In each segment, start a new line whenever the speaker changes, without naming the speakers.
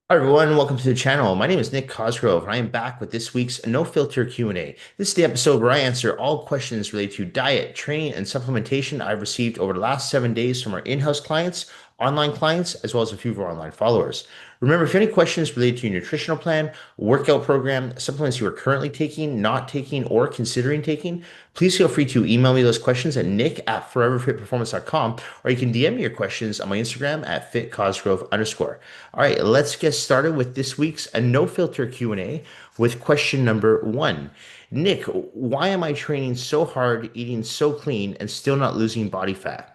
Hi everyone, welcome to the channel. My name is Nick Cosgrove, and I am back with this week's No Filter Q&A. This is the episode where I answer all questions related to diet, training, and supplementation I've received over the last 7 days from our in-house clients, online clients, as well as a few of our online followers. Remember, if you have any questions related to your nutritional plan, workout program, supplements you are currently taking, not taking, or considering taking, please feel free to email me those questions at nick@foreverfitperformance.com, or you can DM me your questions on my Instagram at fitcosgrove_. All right, let's get started with this week's a no filter Q&A with question number one. Nick, why am I training so hard, eating so clean, and still not losing body fat?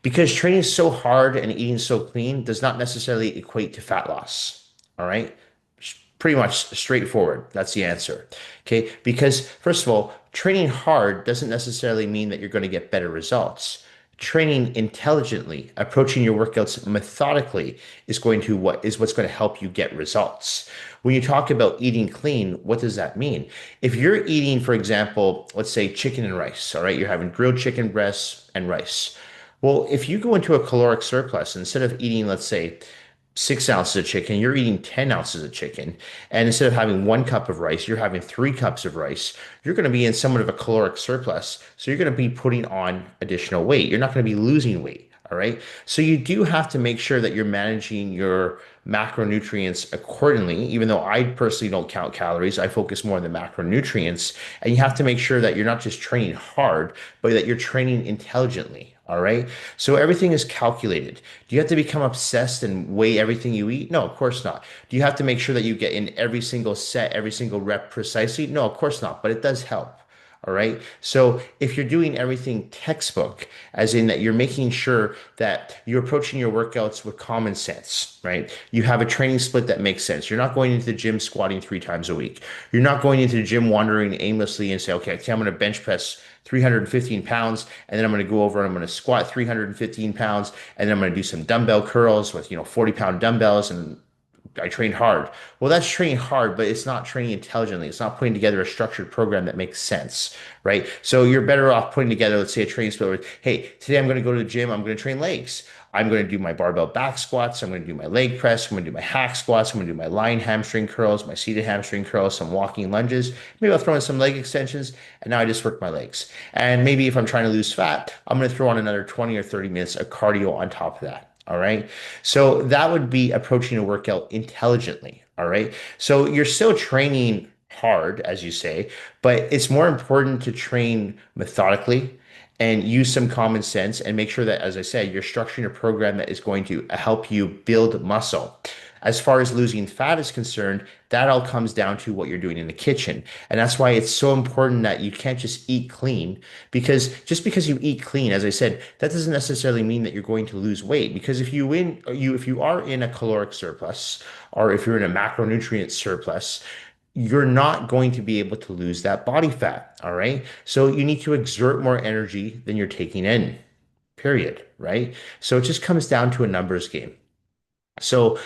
Because training so hard and eating so clean does not necessarily equate to fat loss. All right, pretty much straightforward. That's the answer. Okay, because first of all, training hard doesn't necessarily mean that you're going to get better results. Training intelligently, approaching your workouts methodically is what's going to help you get results. When you talk about eating clean, what does that mean? If you're eating, for example, let's say chicken and rice, all right, you're having grilled chicken breasts and rice. Well, if you go into a caloric surplus, instead of eating, let's say, 6 ounces of chicken, you're eating 10 ounces of chicken. And instead of having 1 cup of rice, you're having 3 cups of rice. You're going to be in somewhat of a caloric surplus. So you're going to be putting on additional weight. You're not going to be losing weight. All right. So you do have to make sure that you're managing your macronutrients accordingly. Even though I personally don't count calories, I focus more on the macronutrients. And you have to make sure that you're not just training hard, but that you're training intelligently. All right. So everything is calculated. Do you have to become obsessed and weigh everything you eat? No, of course not. Do you have to make sure that you get in every single set, every single rep precisely? No, of course not. But it does help. All right. So if you're doing everything textbook, as in that you're making sure that you're approaching your workouts with common sense, right? You have a training split that makes sense. You're not going into the gym squatting 3 times a week. You're not going into the gym wandering aimlessly and say, okay, I'm going to bench press 315 pounds, and then I'm going to go over and I'm going to squat 315 pounds, and then I'm going to do some dumbbell curls with, 40-pound dumbbells, and I trained hard. Well, that's training hard, but it's not training intelligently. It's not putting together a structured program that makes sense, right? So you're better off putting together, let's say, a training split where, hey, today I'm going to go to the gym. I'm going to train legs. I'm going to do my barbell back squats. I'm going to do my leg press. I'm going to do my hack squats. I'm going to do my lying hamstring curls, my seated hamstring curls, some walking lunges. Maybe I'll throw in some leg extensions, and now I just work my legs. And maybe if I'm trying to lose fat, I'm going to throw on another 20 or 30 minutes of cardio on top of that. All right. So that would be approaching a workout intelligently. All right. So you're still training hard, as you say, but it's more important to train methodically and use some common sense and make sure that, as I said, you're structuring a program that is going to help you build muscle. As far as losing fat is concerned, that all comes down to what you're doing in the kitchen. And that's why it's so important that you can't just eat clean, because just because you eat clean, as I said, that doesn't necessarily mean that you're going to lose weight. Because if you are in a caloric surplus, or if you're in a macronutrient surplus, you're not going to be able to lose that body fat. All right. So you need to exert more energy than you're taking in, period. Right. So it just comes down to a numbers game. So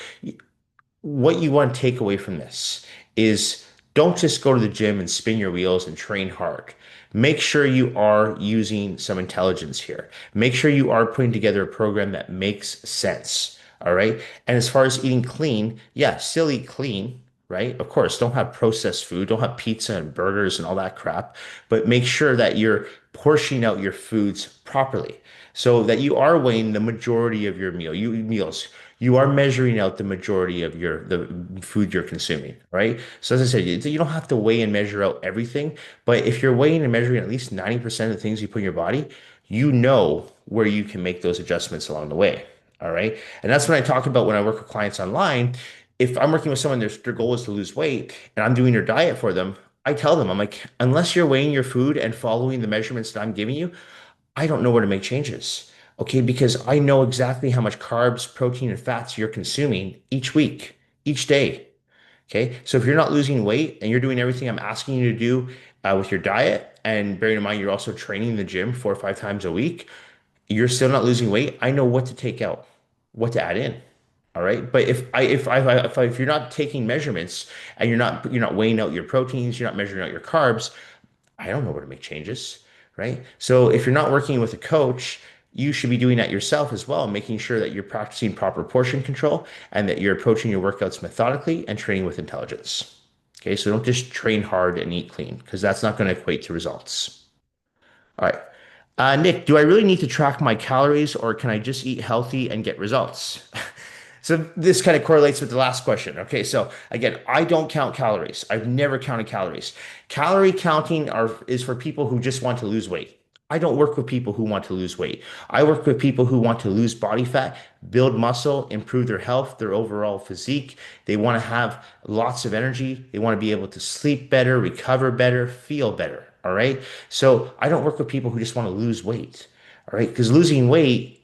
what you want to take away from this is don't just go to the gym and spin your wheels and train hard. Make sure you are using some intelligence here. Make sure you are putting together a program that makes sense. All right. And as far as eating clean, yeah, still eat clean, right? Of course, don't have processed food, don't have pizza and burgers and all that crap, but make sure that you're portioning out your foods properly so that you are weighing the majority of your meals. You are measuring out the majority of the food you're consuming, right? So as I said, you don't have to weigh and measure out everything, but if you're weighing and measuring at least 90% of the things you put in your body, you know where you can make those adjustments along the way. All right. And that's what I talk about when I work with clients online. If I'm working with someone, their goal is to lose weight and I'm doing their diet for them, I tell them, I'm like, unless you're weighing your food and following the measurements that I'm giving you, I don't know where to make changes. Okay, because I know exactly how much carbs, protein, and fats you're consuming each week, each day. Okay, so if you're not losing weight and you're doing everything I'm asking you to do with your diet, and bearing in mind you're also training in the gym 4 or 5 times a week, you're still not losing weight. I know what to take out, what to add in. All right. But if you're not taking measurements and you're not weighing out your proteins, you're not measuring out your carbs, I don't know where to make changes, right? So if you're not working with a coach, you should be doing that yourself as well, making sure that you're practicing proper portion control and that you're approaching your workouts methodically and training with intelligence. Okay, so don't just train hard and eat clean because that's not going to equate to results. All right. Nick, do I really need to track my calories or can I just eat healthy and get results? So this kind of correlates with the last question. Okay, so again, I don't count calories. I've never counted calories. Calorie counting is for people who just want to lose weight. I don't work with people who want to lose weight. I work with people who want to lose body fat, build muscle, improve their health, their overall physique. They want to have lots of energy. They want to be able to sleep better, recover better, feel better. All right. So I don't work with people who just want to lose weight. All right. Because losing weight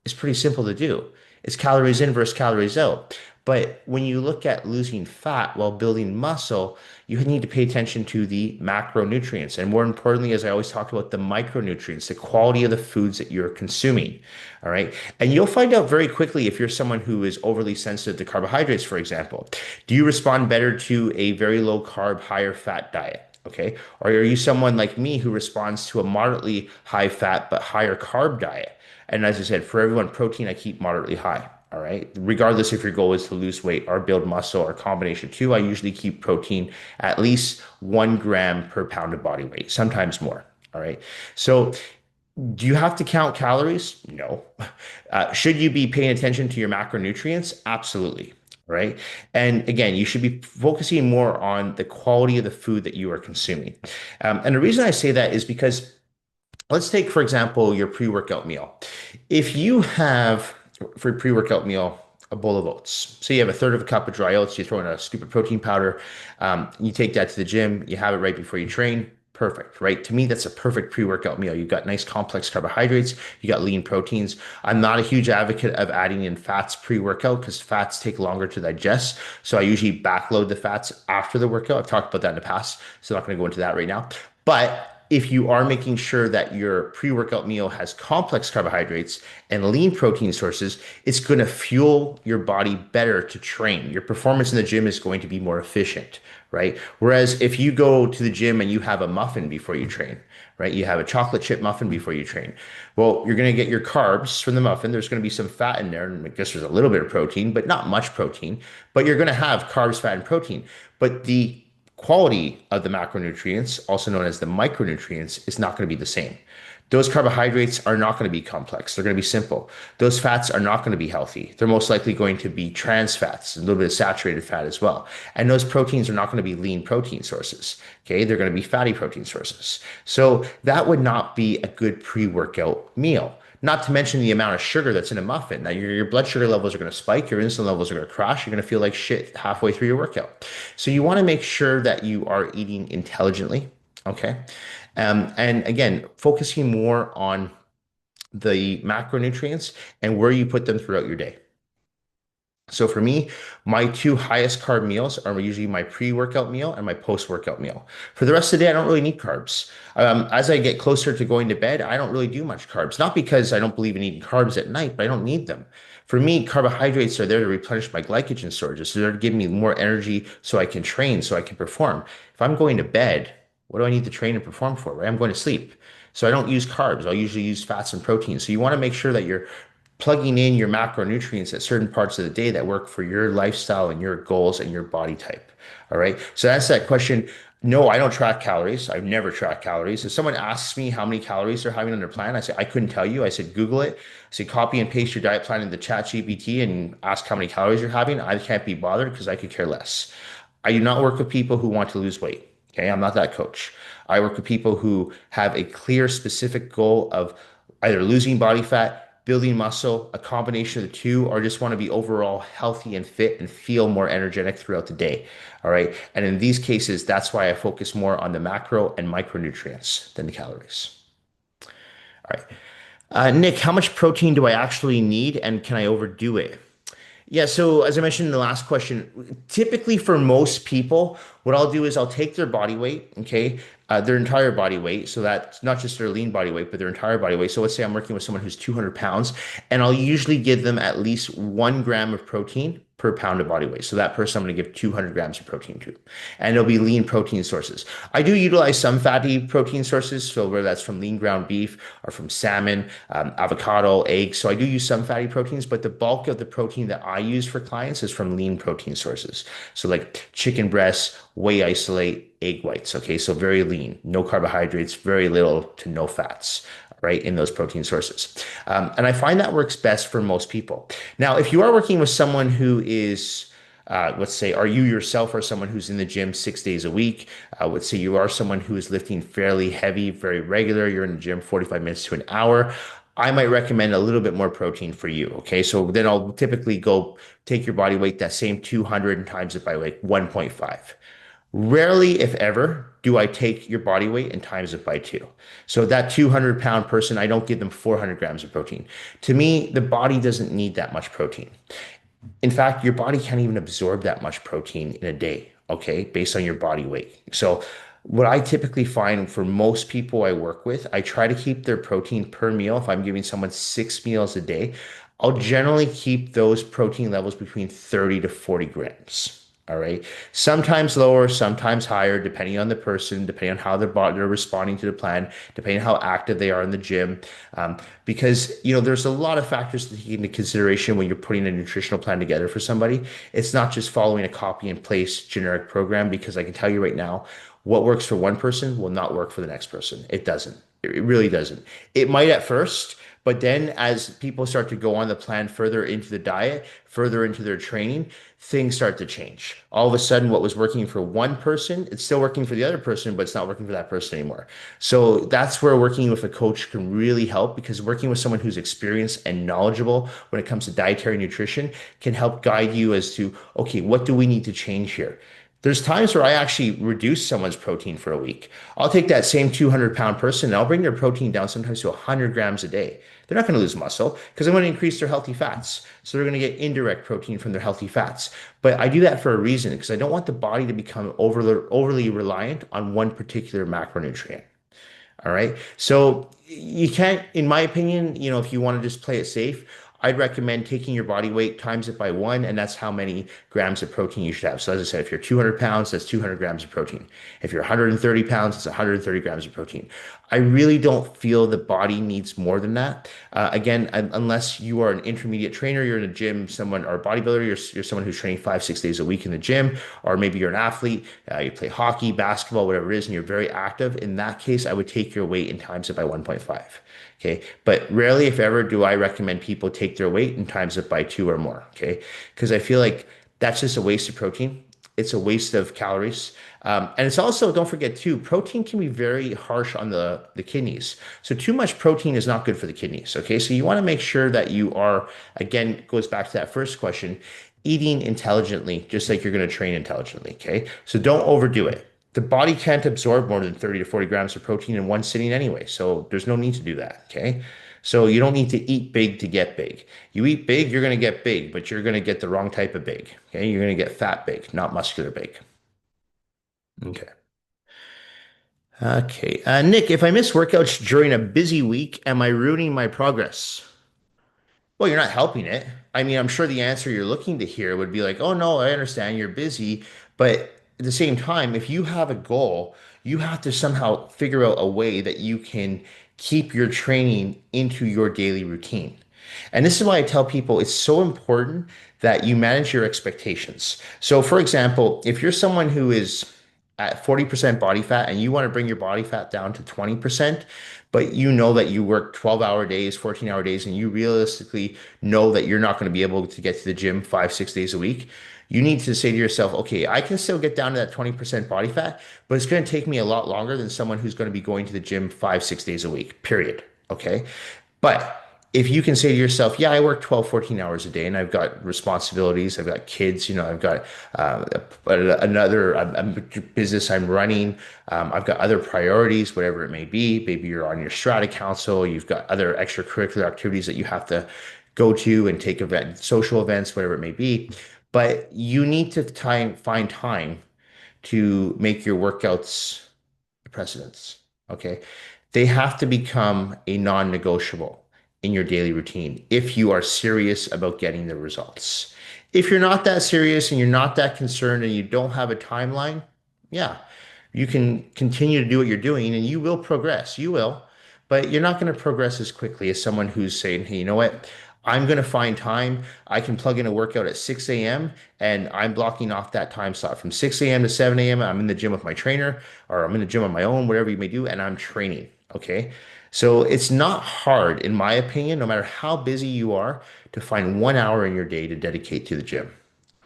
is pretty simple to do. It's calories in versus calories out. But when you look at losing fat while building muscle, you need to pay attention to the macronutrients. And more importantly, as I always talk about, the micronutrients, the quality of the foods that you're consuming. All right. And you'll find out very quickly if you're someone who is overly sensitive to carbohydrates, for example. Do you respond better to a very low carb, higher fat diet? Okay. Or are you someone like me who responds to a moderately high fat but higher carb diet? And as I said, for everyone, protein I keep moderately high. All right. Regardless if your goal is to lose weight or build muscle or combination two, I usually keep protein at least 1 gram per pound of body weight, sometimes more. All right. So do you have to count calories? No. Should you be paying attention to your macronutrients? Absolutely. Right. And again, you should be focusing more on the quality of the food that you are consuming. And the reason I say that is because let's take, for example, your pre-workout meal. If you have for a pre-workout meal a bowl of oats, so you have a third of a cup of dry oats, you throw in a stupid protein powder, you take that to the gym, you have it right before you train. Perfect, right? To me, that's a perfect pre-workout meal. You've got nice complex carbohydrates, you got lean proteins. I'm not a huge advocate of adding in fats pre-workout because fats take longer to digest. So I usually backload the fats after the workout. I've talked about that in the past, so I'm not going to go into that right now. But if you are making sure that your pre-workout meal has complex carbohydrates and lean protein sources, it's going to fuel your body better to train. Your performance in the gym is going to be more efficient, right? Whereas if you go to the gym and you have a muffin before you train, right? You have a chocolate chip muffin before you train. Well, you're going to get your carbs from the muffin. There's going to be some fat in there, and I guess there's a little bit of protein, but not much protein. But you're going to have carbs, fat, and protein. But the quality of the macronutrients, also known as the micronutrients, is not going to be the same. Those carbohydrates are not going to be complex. They're going to be simple. Those fats are not going to be healthy. They're most likely going to be trans fats, a little bit of saturated fat as well. And those proteins are not going to be lean protein sources. Okay. They're going to be fatty protein sources. So that would not be a good pre-workout meal. Not to mention the amount of sugar that's in a muffin. Now, your blood sugar levels are going to spike, your insulin levels are going to crash, you're going to feel like shit halfway through your workout. So, you want to make sure that you are eating intelligently. Okay. And again, focusing more on the macronutrients and where you put them throughout your day. So for me, my two highest carb meals are usually my pre-workout meal and my post-workout meal. For the rest of the day, I don't really need carbs. As I get closer to going to bed, I don't really do much carbs. Not because I don't believe in eating carbs at night, but I don't need them. For me, carbohydrates are there to replenish my glycogen storages. So they're to give me more energy so I can train, so I can perform. If I'm going to bed, what do I need to train and perform for, right? I'm going to sleep. So I don't use carbs. I'll usually use fats and proteins. So you want to make sure that you're plugging in your macronutrients at certain parts of the day that work for your lifestyle and your goals and your body type. All right. So that's that question. No, I don't track calories. I've never tracked calories. If someone asks me how many calories they're having on their plan, I say, I couldn't tell you. I said, Google it. I say, copy and paste your diet plan into chat GPT and ask how many calories you're having. I can't be bothered because I could care less. I do not work with people who want to lose weight. Okay. I'm not that coach. I work with people who have a clear, specific goal of either losing body fat, building muscle, a combination of the two, or just want to be overall healthy and fit and feel more energetic throughout the day. All right. And in these cases, that's why I focus more on the macro and micronutrients than the calories. All right. Nick, how much protein do I actually need and can I overdo it? Yeah, so as I mentioned in the last question, typically for most people, what I'll do is I'll take their body weight, okay, their entire body weight. So that's not just their lean body weight, but their entire body weight. So let's say I'm working with someone who's 200 pounds, and I'll usually give them at least 1 gram of protein per pound of body weight. So that person I'm going to give 200 grams of protein to. And it'll be lean protein sources. I do utilize some fatty protein sources, so whether that's from lean ground beef or from salmon, avocado, eggs. So I do use some fatty proteins, but the bulk of the protein that I use for clients is from lean protein sources. So like chicken breasts, whey isolate, egg whites. Okay, so very lean, no carbohydrates, very little to no fats, right, in those protein sources. And I find that works best for most people. Now, if you are working with someone who is, let's say, are you yourself or someone who's in the gym 6 days a week? Let's say you are someone who is lifting fairly heavy, very regular. You're in the gym 45 minutes to an hour. I might recommend a little bit more protein for you. Okay. So then I'll typically go take your body weight, that same 200 and times it by like 1.5. Rarely, if ever, do I take your body weight and times it by two. So that 200-pound person, I don't give them 400 grams of protein. To me, the body doesn't need that much protein. In fact, your body can't even absorb that much protein in a day, okay, based on your body weight. So, what I typically find for most people I work with, I try to keep their protein per meal. If I'm giving someone 6 meals a day, I'll generally keep those protein levels between 30 to 40 grams. All right. Sometimes lower, sometimes higher, depending on the person, depending on how they're responding to the plan, depending on how active they are in the gym. Because, there's a lot of factors to take into consideration when you're putting a nutritional plan together for somebody. It's not just following a copy and paste generic program, because I can tell you right now, what works for one person will not work for the next person. It doesn't. It really doesn't. It might at first, but then as people start to go on the plan further into the diet, further into their training, things start to change. All of a sudden, what was working for one person, it's still working for the other person, but it's not working for that person anymore. So that's where working with a coach can really help, because working with someone who's experienced and knowledgeable when it comes to dietary nutrition can help guide you as to, okay, what do we need to change here? There's times where I actually reduce someone's protein for a week. I'll take that same 200-pound person and I'll bring their protein down sometimes to 100 grams a day. They're not going to lose muscle because I'm going to increase their healthy fats. So they're going to get indirect protein from their healthy fats. But I do that for a reason, because I don't want the body to become overly reliant on one particular macronutrient. All right. So you can't, in my opinion, if you want to just play it safe, I'd recommend taking your body weight, times it by one, and that's how many grams of protein you should have. So as I said, if you're 200 pounds, that's 200 grams of protein. If you're 130 pounds, it's 130 grams of protein. I really don't feel the body needs more than that. Again, unless you are an intermediate trainer, you're in a gym, someone or a bodybuilder, you're someone who's training 5, 6 days a week in the gym, or maybe you're an athlete, you play hockey, basketball, whatever it is, and you're very active. In that case, I would take your weight and times it by 1.5. Okay. But rarely, if ever, do I recommend people take their weight and times it by two or more. Okay. Because I feel like that's just a waste of protein. It's a waste of calories. And it's also, don't forget too, protein can be very harsh on the kidneys. So too much protein is not good for the kidneys. Okay. So you want to make sure that you are, again, goes back to that first question, eating intelligently, just like you're going to train intelligently. Okay. So don't overdo it. The body can't absorb more than 30 to 40 grams of protein in one sitting anyway. So there's no need to do that. Okay. So you don't need to eat big to get big. You eat big, you're going to get big, but you're going to get the wrong type of big. Okay. You're going to get fat big, not muscular big. Okay. Okay. Nick, if I miss workouts during a busy week, am I ruining my progress? Well, you're not helping it. I mean, I'm sure the answer you're looking to hear would be like, oh, no, I understand you're busy. But at the same time, if you have a goal, you have to somehow figure out a way that you can keep your training into your daily routine. And this is why I tell people it's so important that you manage your expectations. So, for example, if you're someone who is at 40% body fat and you want to bring your body fat down to 20%, but you know that you work 12-hour days, 14-hour days, and you realistically know that you're not going to be able to get to the gym 5, 6 days a week, you need to say to yourself, okay, I can still get down to that 20% body fat, but it's going to take me a lot longer than someone who's going to be going to the gym 5, 6 days a week, period. Okay. But if you can say to yourself, yeah, I work 12, 14 hours a day and I've got responsibilities, I've got kids, I've got another business I'm running, I've got other priorities, whatever it may be. Maybe you're on your strata council, you've got other extracurricular activities that you have to go to and take social events, whatever it may be. But you need to find time to make your workouts precedents. Okay. They have to become a non-negotiable in your daily routine if you are serious about getting the results. If you're not that serious and you're not that concerned and you don't have a timeline, yeah, you can continue to do what you're doing and you will progress. You will, but you're not going to progress as quickly as someone who's saying, hey, you know what? I'm going to find time. I can plug in a workout at 6 a.m. and I'm blocking off that time slot from 6 a.m. to 7 a.m. I'm in the gym with my trainer or I'm in the gym on my own, whatever you may do, and I'm training. Okay. So it's not hard, in my opinion, no matter how busy you are, to find 1 hour in your day to dedicate to the gym.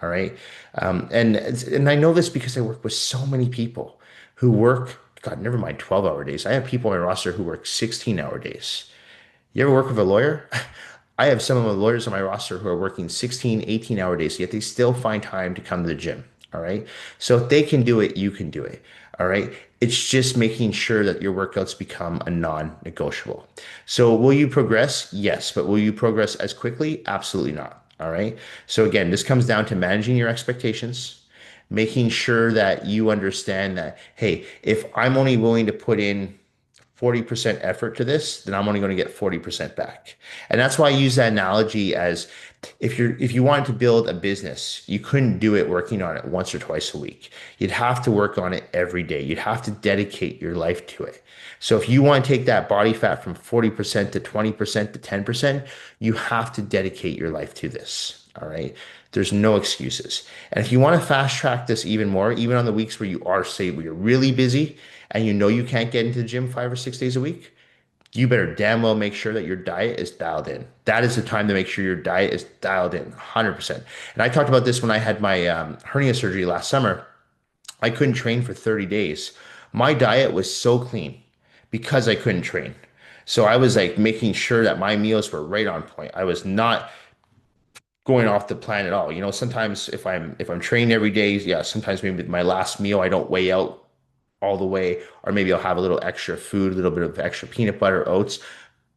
All right. And I know this because I work with so many people who work, God, never mind 12-hour days. I have people on my roster who work 16-hour days. You ever work with a lawyer? I have some of the lawyers on my roster who are working 16, 18-hour days, yet they still find time to come to the gym. All right. So if they can do it, you can do it. All right. It's just making sure that your workouts become a non-negotiable. So will you progress? Yes. But will you progress as quickly? Absolutely not. All right. So again, this comes down to managing your expectations, making sure that you understand that, hey, if I'm only willing to put in 40% effort to this, then I'm only going to get 40% back. And that's why I use that analogy as if you wanted to build a business, you couldn't do it working on it once or twice a week. You'd have to work on it every day. You'd have to dedicate your life to it. So if you want to take that body fat from 40% to 20% to 10%, you have to dedicate your life to this. All right. There's no excuses. And if you want to fast track this even more, even on the weeks where you are, say, where you're really busy and you know you can't get into the gym 5 or 6 days a week, you better damn well make sure that your diet is dialed in. That is the time to make sure your diet is dialed in 100%. And I talked about this when I had my hernia surgery last summer. I couldn't train for 30 days. My diet was so clean because I couldn't train. So I was like making sure that my meals were right on point. I was not going off the plan at all. You know, sometimes if I'm training every day, yeah, sometimes maybe my last meal I don't weigh out all the way, or maybe I'll have a little extra food, a little bit of extra peanut butter, oats.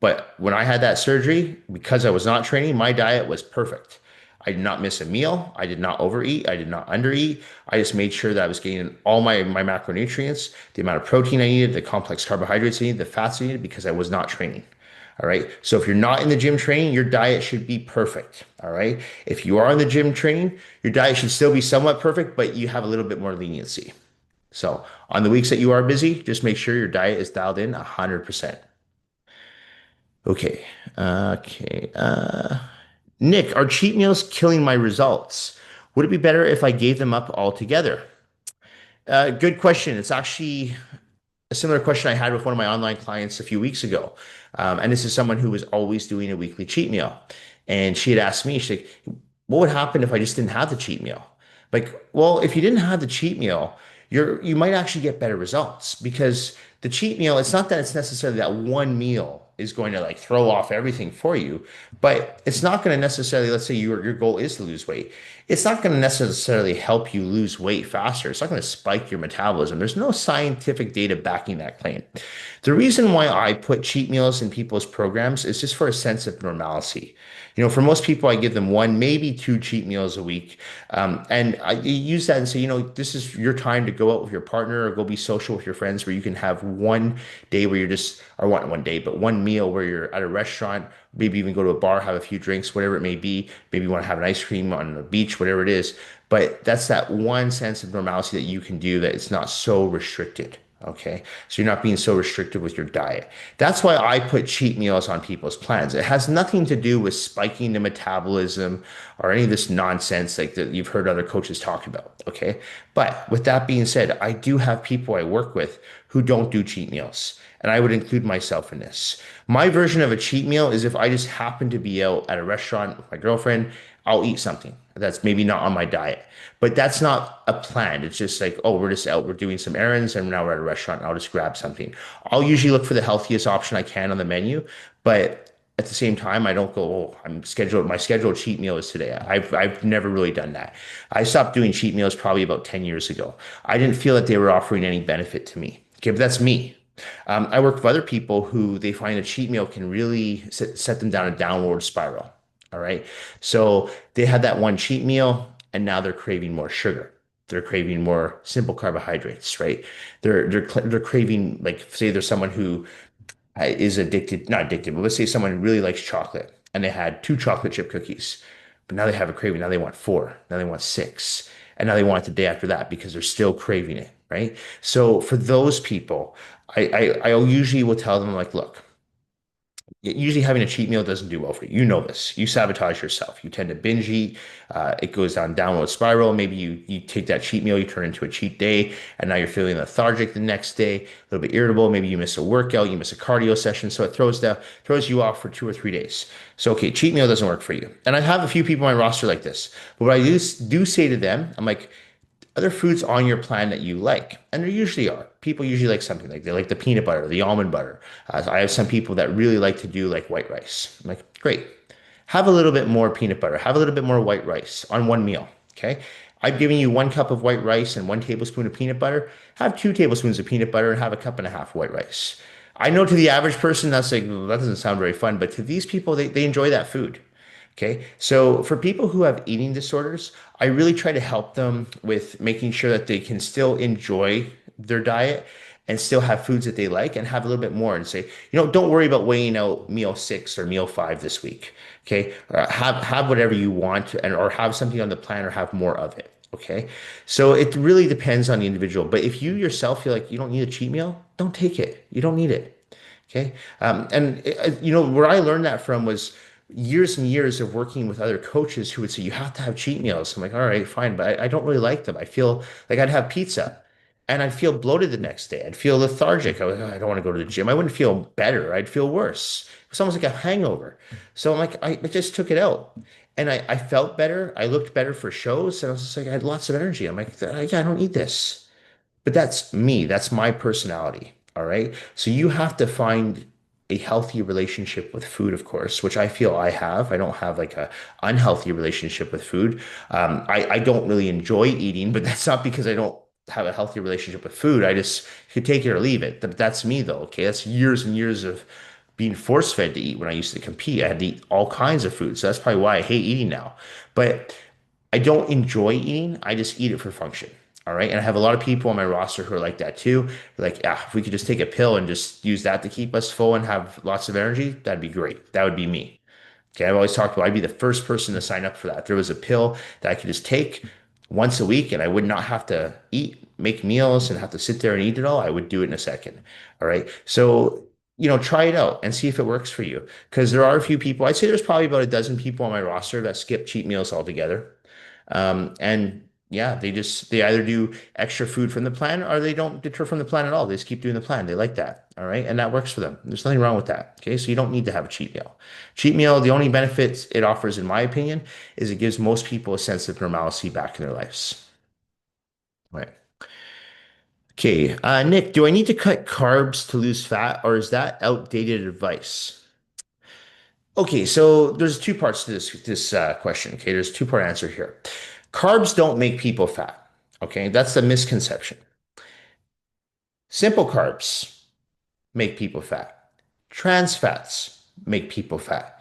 But when I had that surgery, because I was not training, my diet was perfect. I did not miss a meal. I did not overeat. I did not undereat. I just made sure that I was getting all my macronutrients, the amount of protein I needed, the complex carbohydrates I needed, the fats I needed, because I was not training. All right. So if you're not in the gym training, your diet should be perfect. All right. If you are in the gym training, your diet should still be somewhat perfect, but you have a little bit more leniency. So on the weeks that you are busy, just make sure your diet is dialed in 100%. Okay. Okay. Nick, are cheat meals killing my results? Would it be better if I gave them up altogether? Good question. It's actually a similar question I had with one of my online clients a few weeks ago. And this is someone who was always doing a weekly cheat meal. And she had asked me, she's like, what would happen if I just didn't have the cheat meal? Like, well, if you didn't have the cheat meal, you might actually get better results because the cheat meal, it's not that it's necessarily that one meal is going to like throw off everything for you, but it's not going to necessarily, let's say your goal is to lose weight. It's not going to necessarily help you lose weight faster. It's not going to spike your metabolism. There's no scientific data backing that claim. The reason why I put cheat meals in people's programs is just for a sense of normalcy. You know, for most people, I give them one, maybe two cheat meals a week. And I use that and say, you know, this is your time to go out with your partner or go be social with your friends where you can have one day where you're just, or one day, but one meal where you're at a restaurant, maybe even go to a bar, have a few drinks, whatever it may be. Maybe you want to have an ice cream on the beach, whatever it is. But that's that one sense of normalcy that you can do that it's not so restricted. Okay. So you're not being so restricted with your diet. That's why I put cheat meals on people's plans. It has nothing to do with spiking the metabolism or any of this nonsense like that you've heard other coaches talk about. Okay. But with that being said, I do have people I work with who don't do cheat meals. And I would include myself in this. My version of a cheat meal is if I just happen to be out at a restaurant with my girlfriend, I'll eat something that's maybe not on my diet. But that's not a plan. It's just like, oh, we're just out, we're doing some errands, and now we're at a restaurant. I'll just grab something. I'll usually look for the healthiest option I can on the menu, but at the same time, I don't go, oh, my scheduled cheat meal is today. I've never really done that. I stopped doing cheat meals probably about 10 years ago. I didn't feel that they were offering any benefit to me. Okay, but that's me. I work with other people who they find a cheat meal can really set them down a downward spiral. All right. So they had that one cheat meal and now they're craving more sugar. They're craving more simple carbohydrates, right? They're craving, like, say there's someone who is addicted, not addicted, but let's say someone really likes chocolate and they had two chocolate chip cookies, but now they have a craving. Now they want four. Now they want six. And now they want it the day after that because they're still craving it, right? So for those people, I usually will tell them like, look, usually having a cheat meal doesn't do well for you. You know this. You sabotage yourself. You tend to binge eat. It goes down downward spiral. Maybe you take that cheat meal, you turn into a cheat day, and now you're feeling lethargic the next day, a little bit irritable. Maybe you miss a workout, you miss a cardio session, so it throws you off for 2 or 3 days. So okay, cheat meal doesn't work for you. And I have a few people on my roster like this. But what I do say to them, I'm like, other foods on your plan that you like. And there usually are. People usually like something like they like the peanut butter, the almond butter. I have some people that really like to do like white rice. I'm like, great. Have a little bit more peanut butter. Have a little bit more white rice on one meal. Okay. I've given you 1 cup of white rice and 1 tablespoon of peanut butter. Have 2 tablespoons of peanut butter and have a cup and a half of white rice. I know to the average person that's like, "Well, that doesn't sound very fun," but to these people, they enjoy that food. Okay. So for people who have eating disorders, I really try to help them with making sure that they can still enjoy their diet and still have foods that they like and have a little bit more and say, don't worry about weighing out meal 6 or meal 5 this week. Okay. Have whatever you want and or have something on the plan or have more of it. Okay. So it really depends on the individual. But if you yourself feel like you don't need a cheat meal, don't take it. You don't need it. Okay. Where I learned that from was years and years of working with other coaches who would say, you have to have cheat meals. I'm like, all right, fine, but I don't really like them. I feel like I'd have pizza and I'd feel bloated the next day. I'd feel lethargic. I was, "Oh, I don't want to go to the gym." I wouldn't feel better. I'd feel worse. It's almost like a hangover. So I'm like, I just took it out. And I felt better. I looked better for shows. And I was just like, I had lots of energy. I'm like, yeah, I don't need this. But that's me. That's my personality. All right. So you have to find a healthy relationship with food, of course, which I feel I have. I don't have like a unhealthy relationship with food. I don't really enjoy eating, but that's not because I don't have a healthy relationship with food. I just could take it or leave it. That's me though. Okay. That's years and years of being force fed to eat when I used to compete. I had to eat all kinds of food. So that's probably why I hate eating now. But I don't enjoy eating. I just eat it for function. All right. And I have a lot of people on my roster who are like that too. They're like, yeah, if we could just take a pill and just use that to keep us full and have lots of energy, that'd be great. That would be me. Okay. I've always talked about I'd be the first person to sign up for that. If there was a pill that I could just take once a week and I would not have to make meals and have to sit there and eat it all, I would do it in a second. All right. So, try it out and see if it works for you. Because there are a few people, I'd say there's probably about a dozen people on my roster that skip cheat meals altogether. And yeah, they either do extra food from the plan or they don't deter from the plan at all. They just keep doing the plan. They like that. All right. And that works for them. There's nothing wrong with that. Okay. So you don't need to have a cheat meal. Cheat meal, the only benefits it offers, in my opinion, is it gives most people a sense of normalcy back in their lives. Right. Okay. Nick, do I need to cut carbs to lose fat or is that outdated advice? Okay, so there's two parts to this question. Okay, there's two-part answer here. Carbs don't make people fat. Okay, that's the misconception. Simple carbs make people fat. Trans fats make people fat.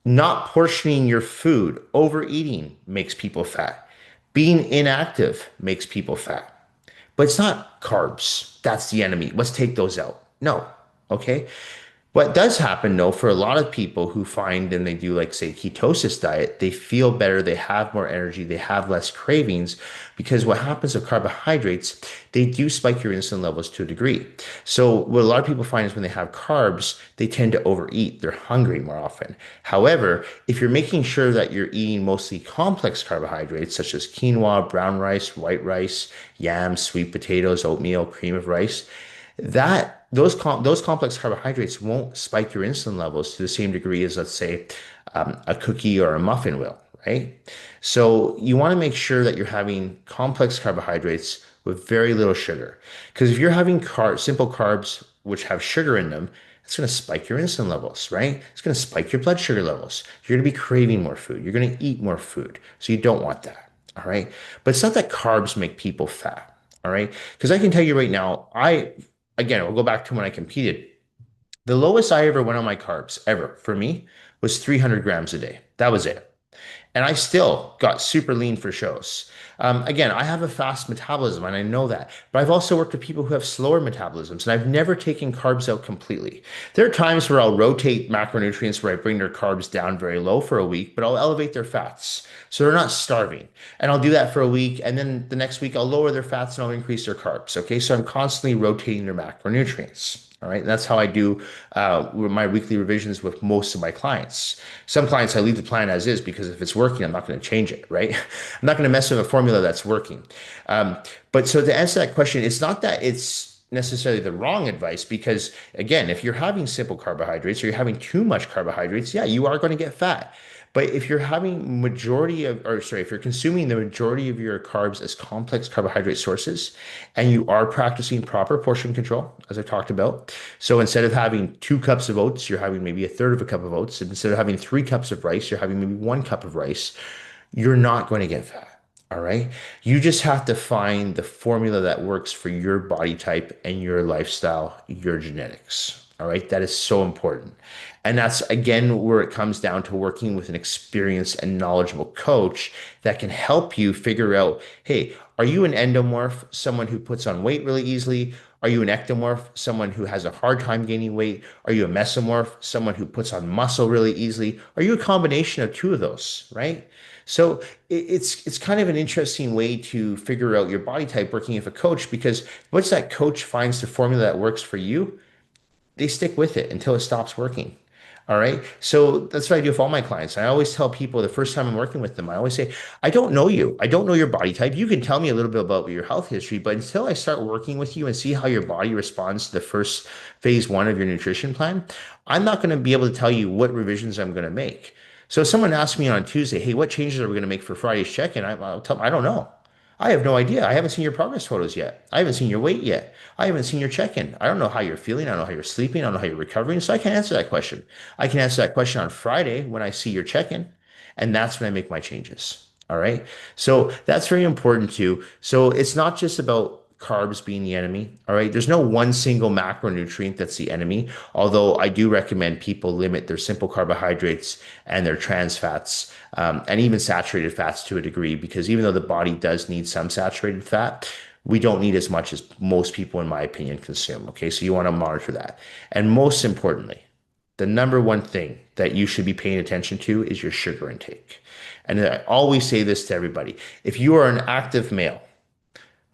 Not portioning your food, overeating makes people fat. Being inactive makes people fat. But it's not carbs. That's the enemy. Let's take those out. No. Okay. What does happen though, for a lot of people who find and they do like say ketosis diet, they feel better, they have more energy, they have less cravings because what happens with carbohydrates, they do spike your insulin levels to a degree. So what a lot of people find is when they have carbs, they tend to overeat. They're hungry more often. However, if you're making sure that you're eating mostly complex carbohydrates such as quinoa, brown rice, white rice, yams, sweet potatoes, oatmeal, cream of rice, that those complex carbohydrates won't spike your insulin levels to the same degree as, let's say, a cookie or a muffin will, right? So you want to make sure that you're having complex carbohydrates with very little sugar, because if you're having simple carbs which have sugar in them, it's going to spike your insulin levels, right? It's going to spike your blood sugar levels. You're going to be craving more food. You're going to eat more food, so you don't want that. All right. But it's not that carbs make people fat. All right. Because I can tell you right now, again, we'll go back to when I competed. The lowest I ever went on my carbs ever for me was 300 grams a day. That was it. And I still got super lean for shows. Again, I have a fast metabolism and I know that, but I've also worked with people who have slower metabolisms and I've never taken carbs out completely. There are times where I'll rotate macronutrients where I bring their carbs down very low for a week, but I'll elevate their fats. So they're not starving. And I'll do that for a week. And then the next week, I'll lower their fats and I'll increase their carbs. Okay. So I'm constantly rotating their macronutrients. All right. And that's how I do my weekly revisions with most of my clients. Some clients I leave the plan as is because if it's working, I'm not going to change it. Right. I'm not going to mess with a formula that's working. Um, but so to answer that question, it's not that it's necessarily the wrong advice because again, if you're having simple carbohydrates or you're having too much carbohydrates, yeah, you are going to get fat. But if you're having majority of, or sorry, if you're consuming the majority of your carbs as complex carbohydrate sources, and you are practicing proper portion control, as I talked about, so instead of having 2 cups of oats, you're having maybe a third of a cup of oats. And instead of having 3 cups of rice, you're having maybe 1 cup of rice. You're not going to get fat. All right. You just have to find the formula that works for your body type and your lifestyle, your genetics. All right. That is so important. And that's again where it comes down to working with an experienced and knowledgeable coach that can help you figure out, hey, are you an endomorph, someone who puts on weight really easily? Are you an ectomorph, someone who has a hard time gaining weight? Are you a mesomorph, someone who puts on muscle really easily? Are you a combination of two of those, right? So it's kind of an interesting way to figure out your body type working with a coach because once that coach finds the formula that works for you, they stick with it until it stops working. All right. So that's what I do with all my clients. I always tell people the first time I'm working with them, I always say, I don't know you. I don't know your body type. You can tell me a little bit about your health history, but until I start working with you and see how your body responds to the first phase one of your nutrition plan, I'm not going to be able to tell you what revisions I'm going to make. So if someone asks me on Tuesday, hey, what changes are we going to make for Friday's check-in? I'll tell them, I don't know. I have no idea. I haven't seen your progress photos yet. I haven't seen your weight yet. I haven't seen your check-in. I don't know how you're feeling. I don't know how you're sleeping. I don't know how you're recovering. So I can't answer that question. I can answer that question on Friday when I see your check-in, and that's when I make my changes. All right. So that's very important too. So it's not just about carbs being the enemy. All right. There's no one single macronutrient that's the enemy. Although I do recommend people limit their simple carbohydrates and their trans fats and even saturated fats to a degree, because even though the body does need some saturated fat, we don't need as much as most people, in my opinion, consume. Okay. So you want to monitor that. And most importantly, the number one thing that you should be paying attention to is your sugar intake. And I always say this to everybody. If you are an active male,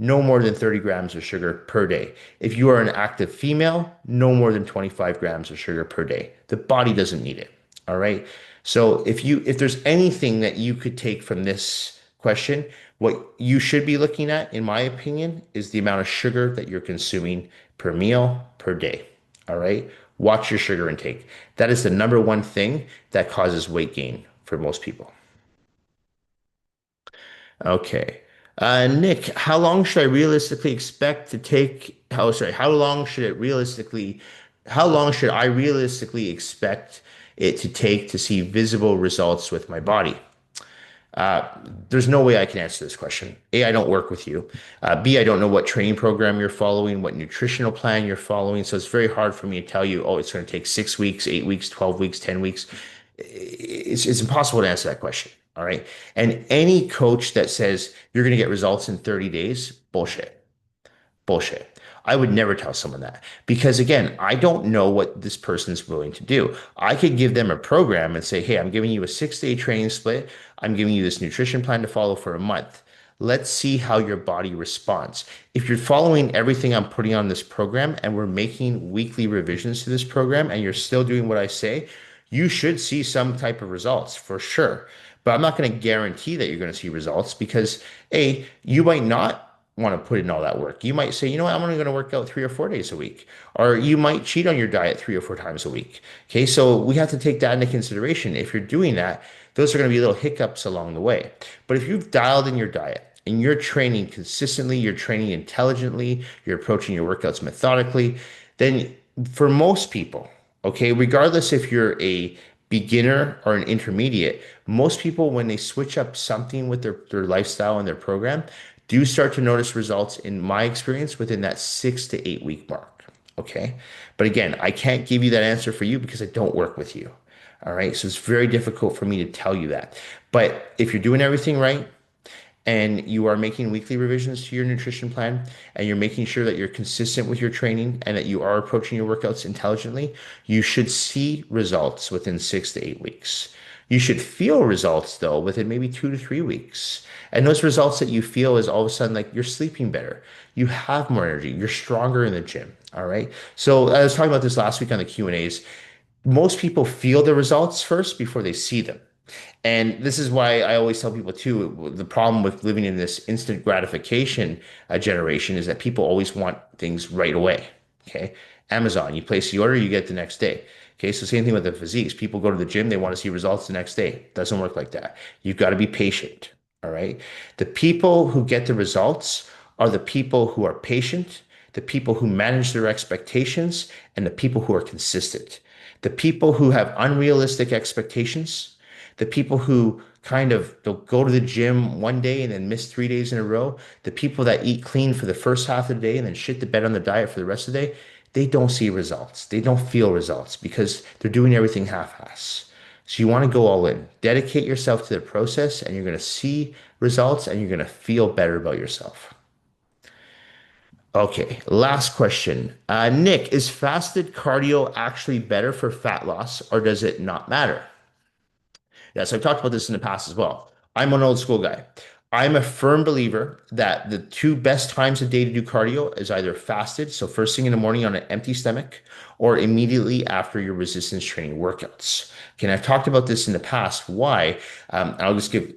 no more than 30 grams of sugar per day. If you are an active female, no more than 25 grams of sugar per day. The body doesn't need it. All right. So if there's anything that you could take from this question, what you should be looking at, in my opinion, is the amount of sugar that you're consuming per meal per day. All right. Watch your sugar intake. That is the number one thing that causes weight gain for most people. Okay. Nick, how long should I realistically expect to take? How, sorry, how long should I realistically expect it to take to see visible results with my body? Uh, there's no way I can answer this question. A, I don't work with you. B, I don't know what training program you're following, what nutritional plan you're following. So it's very hard for me to tell you, oh, it's going to take 6 weeks, 8 weeks, 12 weeks, 10 weeks. It's impossible to answer that question. All right. And any coach that says you're going to get results in 30 days, bullshit. Bullshit. I would never tell someone that because again, I don't know what this person's willing to do. I could give them a program and say, hey, I'm giving you a 6 day training split. I'm giving you this nutrition plan to follow for a month. Let's see how your body responds. If you're following everything I'm putting on this program and we're making weekly revisions to this program and you're still doing what I say, you should see some type of results for sure. But I'm not going to guarantee that you're going to see results because A, you might not want to put in all that work. You might say, you know what, I'm only going to work out 3 or 4 days a week. Or you might cheat on your diet 3 or 4 times a week. Okay, so we have to take that into consideration. If you're doing that, those are going to be little hiccups along the way. But if you've dialed in your diet and you're training consistently, you're training intelligently, you're approaching your workouts methodically, then for most people, okay, regardless if you're a beginner or an intermediate, most people, when they switch up something with their lifestyle and their program, do start to notice results in my experience within that 6 to 8 week mark. Okay. But again, I can't give you that answer for you because I don't work with you. All right. So it's very difficult for me to tell you that. But if you're doing everything right, and you are making weekly revisions to your nutrition plan, and you're making sure that you're consistent with your training and that you are approaching your workouts intelligently, you should see results within 6 to 8 weeks. You should feel results though within maybe 2 to 3 weeks. And those results that you feel is all of a sudden like you're sleeping better, you have more energy, you're stronger in the gym. All right. So I was talking about this last week on the Q&As. Most people feel the results first before they see them. And this is why I always tell people too, the problem with living in this instant gratification generation is that people always want things right away. Okay. Amazon, you place the order, you get it the next day. Okay. So same thing with the physiques. People go to the gym, they want to see results the next day. It doesn't work like that. You've got to be patient. All right. The people who get the results are the people who are patient, the people who manage their expectations, and the people who are consistent. The people who have unrealistic expectations, the people who kind of they'll go to the gym one day and then miss 3 days in a row, the people that eat clean for the first half of the day and then shit the bed on the diet for the rest of the day, they don't see results. They don't feel results because they're doing everything half-ass. So you want to go all in. Dedicate yourself to the process and you're going to see results and you're going to feel better about yourself. Okay, last question. Nick, is fasted cardio actually better for fat loss or does it not matter? Yes, I've talked about this in the past as well. I'm an old school guy. I'm a firm believer that the two best times of day to do cardio is either fasted, so first thing in the morning on an empty stomach, or immediately after your resistance training workouts. Okay, and I've talked about this in the past. Why? I'll just give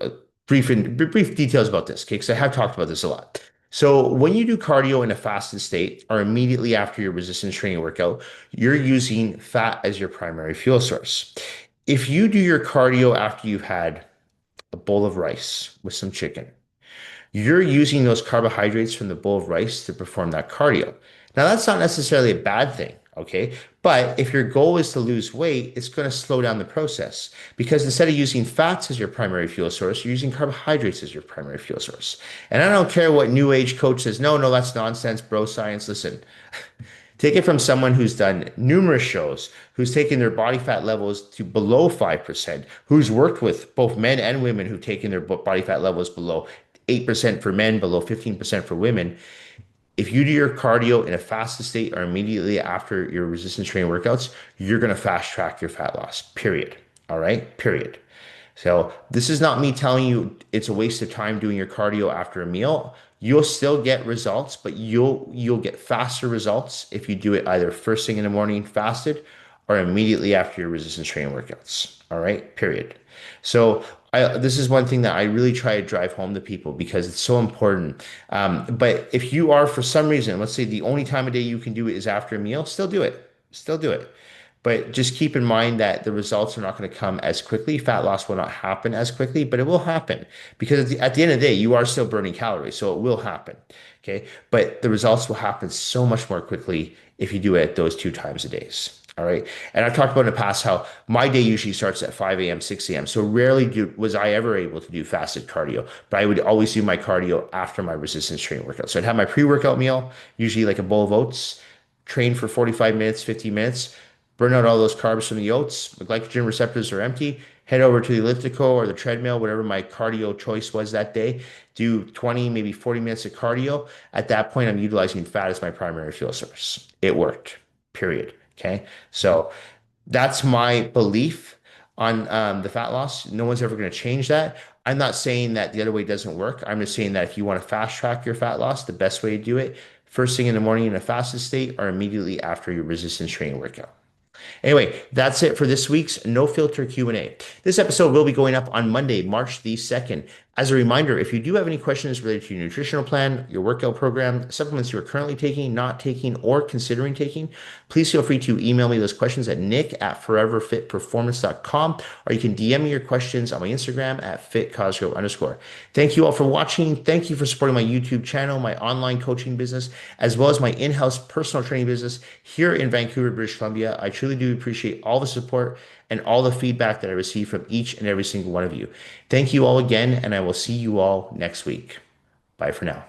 brief details about this, okay? Because I have talked about this a lot. So when you do cardio in a fasted state or immediately after your resistance training workout, you're using fat as your primary fuel source. If you do your cardio after you've had a bowl of rice with some chicken, you're using those carbohydrates from the bowl of rice to perform that cardio. Now, that's not necessarily a bad thing, okay? But if your goal is to lose weight, it's going to slow down the process because instead of using fats as your primary fuel source, you're using carbohydrates as your primary fuel source. And I don't care what new age coach says, no, no, that's nonsense, bro science. Listen, take it from someone who's done numerous shows, who's taken their body fat levels to below 5%, who's worked with both men and women who've taken their body fat levels below 8% for men, below 15% for women. If you do your cardio in a fasted state or immediately after your resistance training workouts, you're going to fast track your fat loss, period. All right, period. So this is not me telling you it's a waste of time doing your cardio after a meal. You'll still get results, but you'll get faster results if you do it either first thing in the morning fasted or immediately after your resistance training workouts. All right, period. So this is one thing that I really try to drive home to people because it's so important. But if you are for some reason, let's say the only time of day you can do it is after a meal, still do it. Still do it. But just keep in mind that the results are not going to come as quickly. Fat loss will not happen as quickly, but it will happen because at the end of the day, you are still burning calories. So it will happen. Okay. But the results will happen so much more quickly if you do it at those two times a days. All right. And I've talked about in the past how my day usually starts at 5 a.m., 6 a.m. So rarely was I ever able to do fasted cardio, but I would always do my cardio after my resistance training workout. So I'd have my pre-workout meal, usually like a bowl of oats, train for 45 minutes, 50 minutes, burn out all those carbs from the oats. The glycogen receptors are empty. Head over to the elliptical or the treadmill, whatever my cardio choice was that day. Do 20, maybe 40 minutes of cardio. At that point, I'm utilizing fat as my primary fuel source. It worked, period. Okay. So that's my belief on the fat loss. No one's ever going to change that. I'm not saying that the other way doesn't work. I'm just saying that if you want to fast track your fat loss, the best way to do it, first thing in the morning in a fasted state or immediately after your resistance training workout. Anyway, that's it for this week's No Filter Q&A. This episode will be going up on Monday, March the 2nd. As a reminder, if you do have any questions related to your nutritional plan, your workout program, supplements you are currently taking, not taking, or considering taking, please feel free to email me those questions at nick@foreverfitperformance.com, or you can DM me your questions on my Instagram at @fitcosgrove_. Thank you all for watching. Thank you for supporting my YouTube channel, my online coaching business, as well as my in-house personal training business here in Vancouver, British Columbia. I truly do appreciate all the support and all the feedback that I receive from each and every single one of you. Thank you all again, and I will see you all next week. Bye for now.